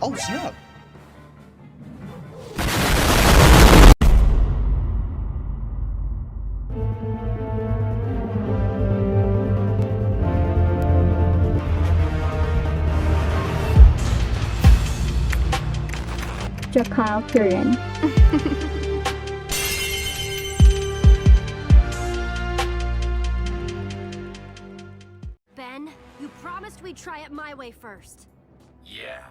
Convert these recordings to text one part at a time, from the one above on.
Oh, snap. Jakyle Curran. Ben, you promised we'd try it my way first. Yeah,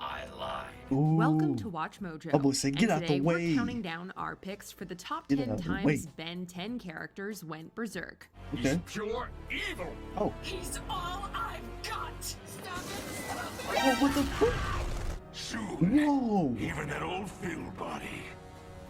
I lied. Ooh. Welcome to Watch Mojo. Oh, boy, say, get and out the today way. We're counting down our picks for the top Get 10 out the times way. Ben 10 characters went berserk. Okay. He's pure evil. Oh. He's all I've got. Stop it. Oh, what the fuck? Soon, Whoa. even that old Phil body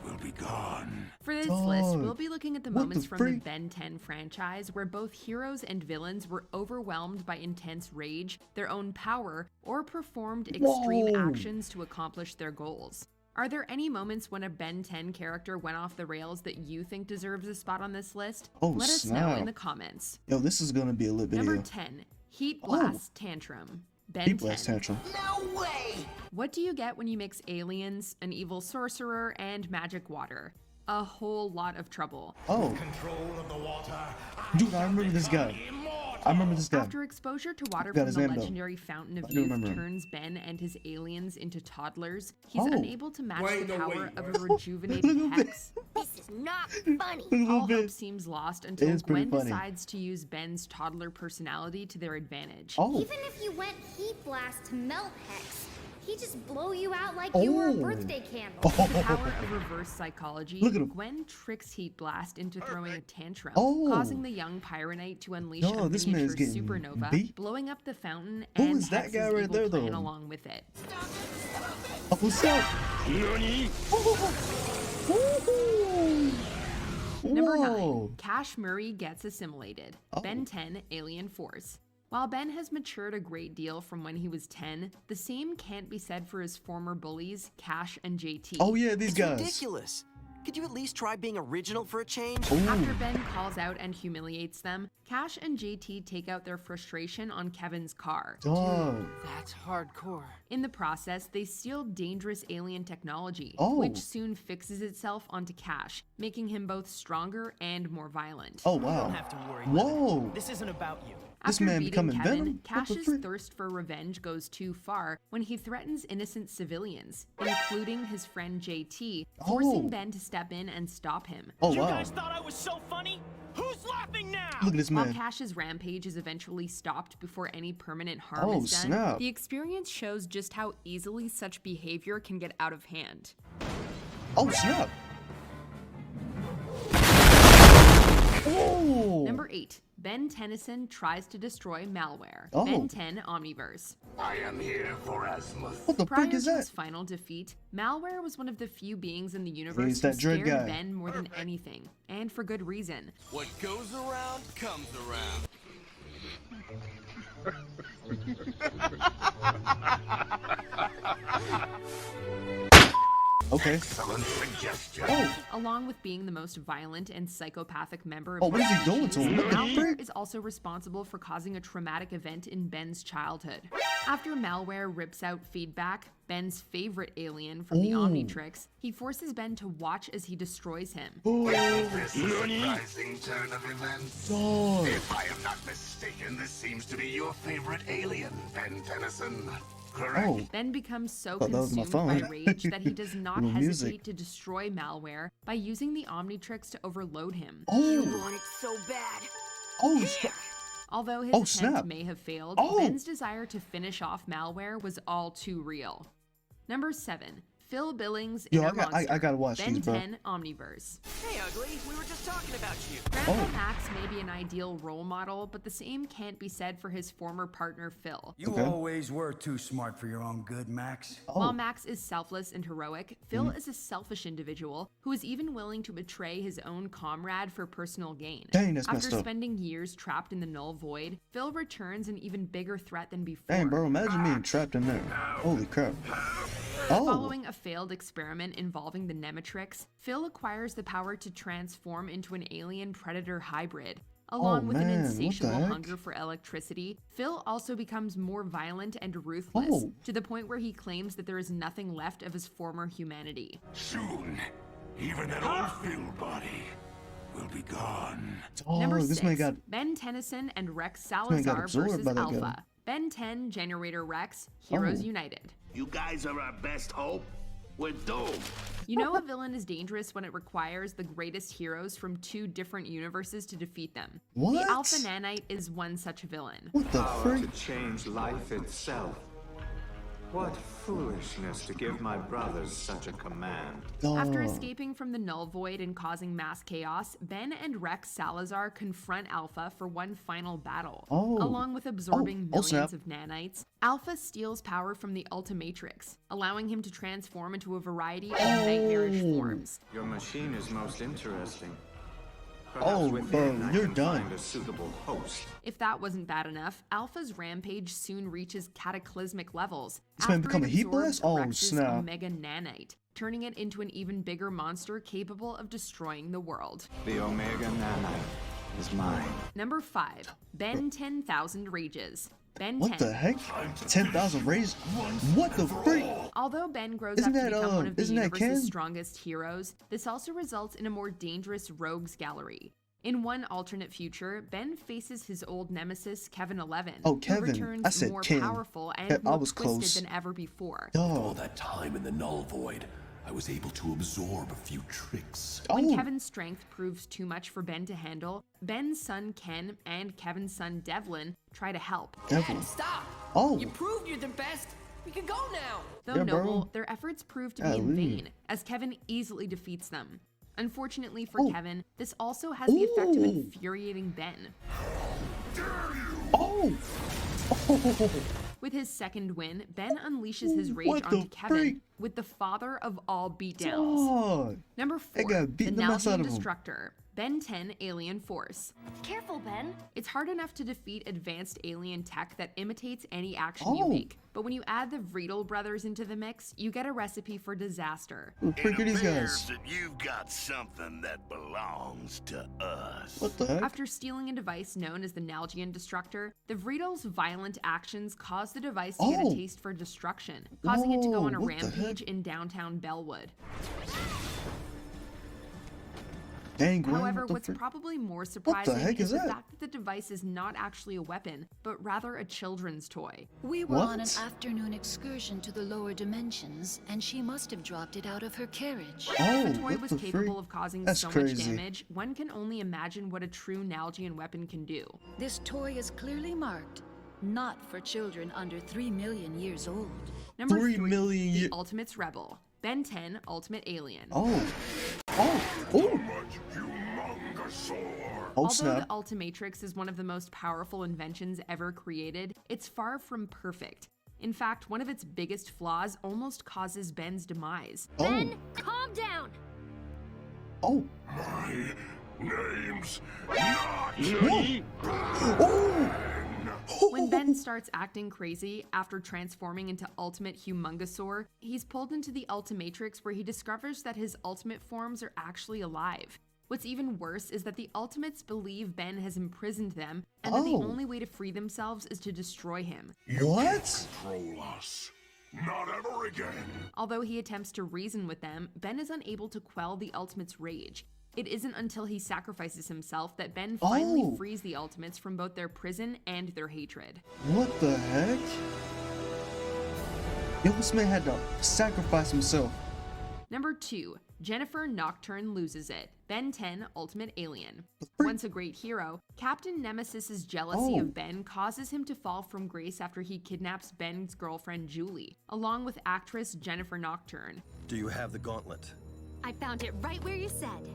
will be gone. For this Dog. list, we'll be looking at the What moments the from freak? the Ben 10 franchise where both heroes and villains were overwhelmed by intense rage, their own power, or performed extreme Whoa. actions to accomplish their goals. Are there any moments when a Ben 10 character went off the rails that you think deserves a spot on this list? Oh, Let us know snap. in the comments. Yo, this is gonna be a lit video. Number 10, Heat Blast Tantrum. Ben Heat 10. Blast Tantrum. No way. What do you get when you mix aliens, an evil sorcerer, and magic water? A whole lot of trouble. Oh, Control of the water. dude, I remember this guy. I remember this guy. After exposure to water Forgot from his the name, though. legendary Fountain of I do Youth remember him. turns Ben and his aliens into toddlers, he's Oh. unable to match Wait, the no, power wait. of a rejuvenated hex. This is not funny. A little All bit. hope seems lost until is pretty Gwen funny. decides to use Ben's toddler personality to their advantage. Oh, Even if you went heat blast to melt Hex, he'd just blow you out like you were a Oh. birthday candle. With the power of reverse psychology, Look at him. Gwen tricks Heat Blast into throwing a tantrum, Oh. causing the young Pyronite to unleash No, a this miniature man's getting supernova, beat. blowing up the fountain Who and is that Hex's guy right evil there, plan though? along with it. oh, what's up? Nani? Number Whoa. 9, Cash Murray gets assimilated. Oh. Ben 10, Alien Force. While Ben has matured a great deal from when he was 10, the same can't be said for his former bullies, Cash and JT. Oh yeah, these It's guys. ridiculous. Could you at least try being original for a change? After Ben calls out and humiliates them, Cash and JT take out their frustration on Kevin's car. Dog. That's hardcore. In the process, they steal dangerous alien technology, Oh. which soon fixes itself onto Cash, making him both stronger and more violent. Oh You wow. don't have to worry. Whoa. This isn't about you. This After man beating becoming Kevin, Venom? What the Cash's frick? thirst for revenge goes too far when he threatens innocent civilians, including his friend JT, forcing Oh. Ben to step in and stop him. Oh You wow. guys thought I was so funny? Who's laughing now? Look at this While man. Cash's rampage is eventually stopped before any permanent harm Oh, is done, snap. the experience shows just how easily such behavior can get out of hand. Oh snap. Oh. Number 8, Ben Tennyson tries to destroy malware. Oh. Ben 10 Omniverse. I am here for Asmuth. What the Prior frick is to that? his final defeat, Malware was one of the few beings in the universe He's who that dread scared guy. Ben more than anything, and for good reason. What goes around comes around. Okay. Excellent suggestion. Oh. Along with being the most violent and psychopathic member of Oh, what is he the doing to him? What the Malware frick? is also responsible for causing a traumatic event in Ben's childhood. After Malware rips out Feedback, Ben's favorite alien from the Ooh. Omnitrix, he forces Ben to watch as he destroys him. Oh. This is a surprising turn of events. Dog. If I am not mistaken, this seems to be your favorite alien, Ben Tennyson. Correct? Oh. Ben becomes so Thought that was my consumed by phone. rage that he does not Little hesitate music. to destroy Malware by using the Omnitrix to overload him. You Oh. want it so bad. Oh. snap. Although his Oh, attempt snap. may have failed, Oh. Ben's desire to finish off Malware was all too real. Number 7, Phil Billings' Yo, Inner I got- I Monster. gotta watch Ben these, bro. 10 Omniverse. Hey, Ugly, we were just talking about you. Grandpa Oh. Max may be an ideal role model, but the same can't be said for his former partner Phil. You Okay. always were too smart for your own good, Max. While Oh. Max is selfless and heroic, Phil is a selfish individual who is even willing to betray his own comrade for personal gain. Dang, that's After messed up. spending years trapped in the null void, Phil returns an even bigger threat than before. Dang, bro, imagine being trapped in there. Holy crap. Oh. Following a failed experiment involving the Nematrix, Phil acquires the power to transform into an alien predator hybrid. Along with an man, what the insatiable heck? hunger for electricity, Phil also becomes more violent and ruthless, Oh. to the point where he claims that there is nothing left of his former humanity. Soon, even that old Phil body will be gone. Oh, Number this 6, man got Ben Tennyson and Rex man got Salazar absorbed versus by that Alpha. guy. Ben 10, Generator Rex, Heroes Oh. United. You guys are our best hope. We're doomed. You know a villain is dangerous when it requires the greatest heroes from 2 different universes to defeat them. What? The Alpha Nanite is one such villain. what the Power to frick? change life itself. What foolishness to give my brothers such a command. After Oh. escaping from the Null Void and causing mass chaos, Ben and Rex Salazar confront Alpha for one final battle. Oh. Along with absorbing Oh, snap. millions of nanites, Alpha steals power from the Ultimatrix, allowing him to transform into a variety of nightmarish forms. Your machine is most interesting. Oh, within bro, I you're can done. find a suitable host. If that wasn't bad enough, Alpha's rampage soon reaches cataclysmic levels. This man after become it a heat absorbs blast? Oh, Rex's snap. Omega Nanite, turning it into an even bigger monster capable of destroying the world. The Omega Nanite is mine. Number 5, Ben 10,000 Rages. Ben What 10. the heck? 10,000 rays? What the freak? Although Ben grows Isn't up to that, become one of the isn't that universe's Ken? strongest heroes, this also results in a more dangerous rogues gallery. In one alternate future, Ben faces his old nemesis, Kevin 11, Oh, who Kevin. returns I said more Ken. powerful I and more was twisted close. than ever before. Oh. That time in the Null Void, I was able to absorb a few tricks. When Oh. Kevin's strength proves too much for Ben to handle, Ben's son Ken and Kevin's son Devlin try to help. Devil. Stop! Oh. You proved you're the best. We can go now. Though Yeah, bro. noble, their efforts prove to be in Golly. vain, as Kevin easily defeats them. Unfortunately for Oh. Kevin, this also has the effect of Ooh. infuriating Ben. Oh. Oh. With his second win, Ben unleashes his rage What the onto Kevin freak? with the father of all beatdowns. Oh. Number I 4, got beat the the mess out Nalgian of him. Destructor, Ben 10 Alien Force. Careful, Ben. It's hard enough to defeat advanced alien tech that imitates any action you Oh. make, but when you add the Vreedle brothers into the mix, you get a recipe for disaster. Who the freak are these guys? that you've got something that belongs to us. What the heck? After stealing a device known as the Nalgian Destructor, the Vreedle's violent actions cause the device to get Oh. a taste for destruction, causing it to go on a Whoa, what the heck? rampage in downtown Bellwood. Dang, Gwen, However, what the what's frick? probably more surprising heck is the that? fact that the device is not actually a weapon, but rather a children's toy. We were on an What? afternoon excursion to the lower dimensions, and she must have dropped it out of her carriage. If Oh, a toy what was the capable freak? of causing That's so much crazy. damage, one can only imagine what a true Nalgian weapon can do. This toy is clearly marked, not for children under 3 million years old. Number 3 3, million the year- Ultimates Rebel, Ben 10 Ultimate Alien. Oh. Oh. Oh. Oh, Although snap. the Ultimatrix is one of the most powerful inventions ever created, it's far from perfect. In fact, one of its biggest flaws almost causes Ben's demise. Oh. Ben, calm down. Oh. My name's not Oh. When Ben starts acting crazy after transforming into Ultimate Humongosaur, he's pulled into the Ultimatrix where he discovers that his ultimate forms are actually alive. What's even worse is that the Ultimates believe Ben has imprisoned them, and that the Oh. only way to free themselves is to destroy him. What? control us. Not ever again. Although he attempts to reason with them, Ben is unable to quell the Ultimates' rage. It isn't until he sacrifices himself that Ben finally Oh. frees the Ultimates from both their prison and their hatred. What the heck? Yo, this man had to sacrifice himself. Number 2, Jennifer Nocturne Loses It, Ben 10 Ultimate Alien. freak? Once a great hero, Captain Nemesis's jealousy Oh. of Ben causes him to fall from grace after he kidnaps Ben's girlfriend Julie, along with actress Jennifer Nocturne. Do you have the gauntlet? I found it right where you said.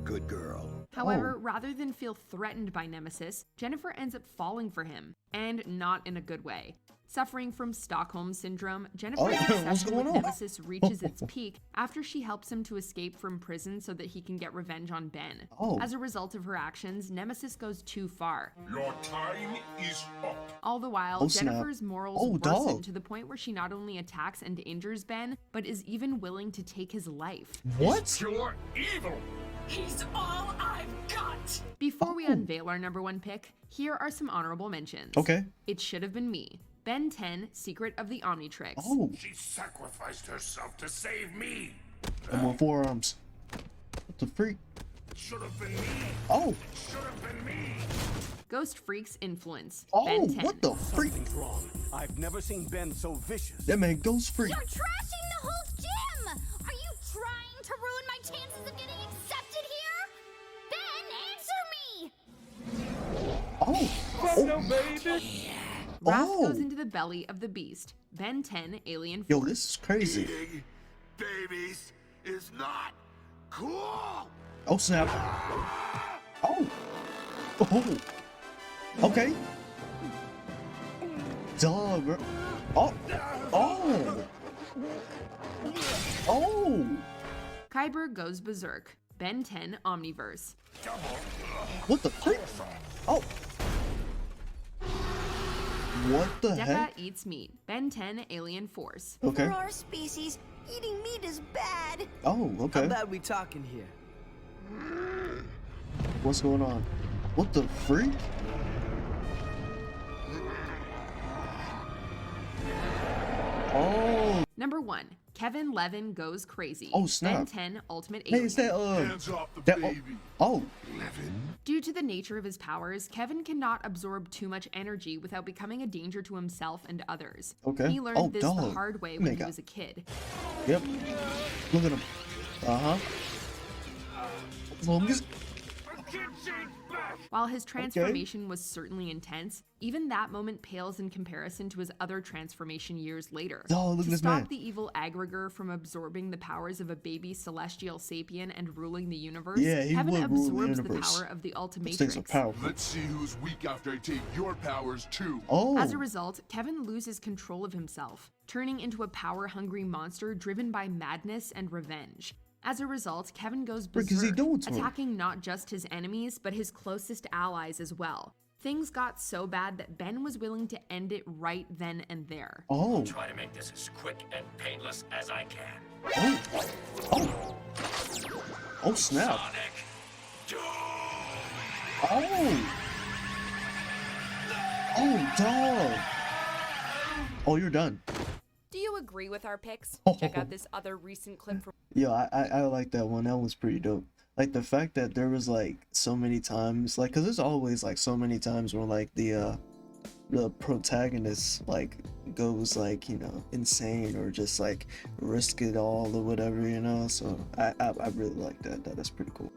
Good girl. However, rather than feel threatened by Nemesis, Jennifer ends up falling for him, and not in a good way. Suffering from Stockholm Syndrome, Jennifer's Oh, what's obsession going with on? Nemesis reaches its peak after she helps him to escape from prison so that he can get revenge on Ben. Oh. As a result of her actions, Nemesis goes too far. Your time is up. All the while, Oh, snap. Jennifer's morals Oh, worsen dog. to the point where she not only attacks and injures Ben, but is even willing to take his life. What? Pure evil. He's all I've got! Before we unveil our number one pick, here are some honorable mentions. Okay. It Should Have Been Me. Ben 10, Secret of the Omnitrix. Oh, She sacrificed herself to save me. I'm on forearms. What the freak? Should have been me. Oh, Should have been me. Ghost Freak's Influence. oh, Ben 10. what the freak? Something's wrong. I've never seen Ben so vicious. That man ghost freak. You're trashing the whole gym! Are you trying to ruin my chances of getting accepted here? Ben, answer me! Oh, Wrath Oh. goes into the belly of the beast. Ben 10, Alien yo, Force. this is crazy. Eating babies is not cool. Oh, snap. Oh. Oh. Okay. Dog. Bro. Oh. Oh. Oh. Kyber goes berserk. Ben 10, Omniverse. What the freak? Oh. What the Deca heck? eats meat. Ben 10, Alien Force. Okay. For our species, eating meat is bad. Oh, How okay. bad we talking here? What's going on? What the freak? Oh. Number 1, Kevin Levin Goes Crazy. Oh, snap. Ben 10, Ultimate Hey, Alien. is that Hands off the that baby. oh. Due to the nature of his powers, Kevin cannot absorb too much energy without becoming a danger to himself and others. Okay. He learned Oh, this the dog. hard way Oh when my he God. was a kid. Yep. Look at him. Uh-huh. Long as While his transformation was certainly intense, even that moment pales in comparison to his other transformation years later. Oh, look at to this stop man. the evil Aggregor from absorbing the powers of a baby celestial sapien and ruling the universe, Yeah, he Kevin would rule the absorbs the universe. power of the those things are Ultimatrix. powerful. Let's see who's weak after I take your powers too. Oh. As a result, Kevin loses control of himself, turning into a power-hungry monster driven by madness and revenge. As a result, Kevin goes What is he berserk, doing to him? attacking not just his enemies, but his closest allies as well. Things got so bad that Ben was willing to end it right then and there. Oh. Try to make this as quick and painless as I can. Oh. Oh. Oh, snap. Oh. Oh, dog. Oh, you're done. Do you agree with our picks? Check out this other recent clip from Yeah, I like that one. That one's pretty dope. Like the fact that there was like so many times, like, cause there's always like so many times where like the protagonist like goes like, you know, insane or just like risk it all or whatever, you know. So I really like that. That's pretty cool.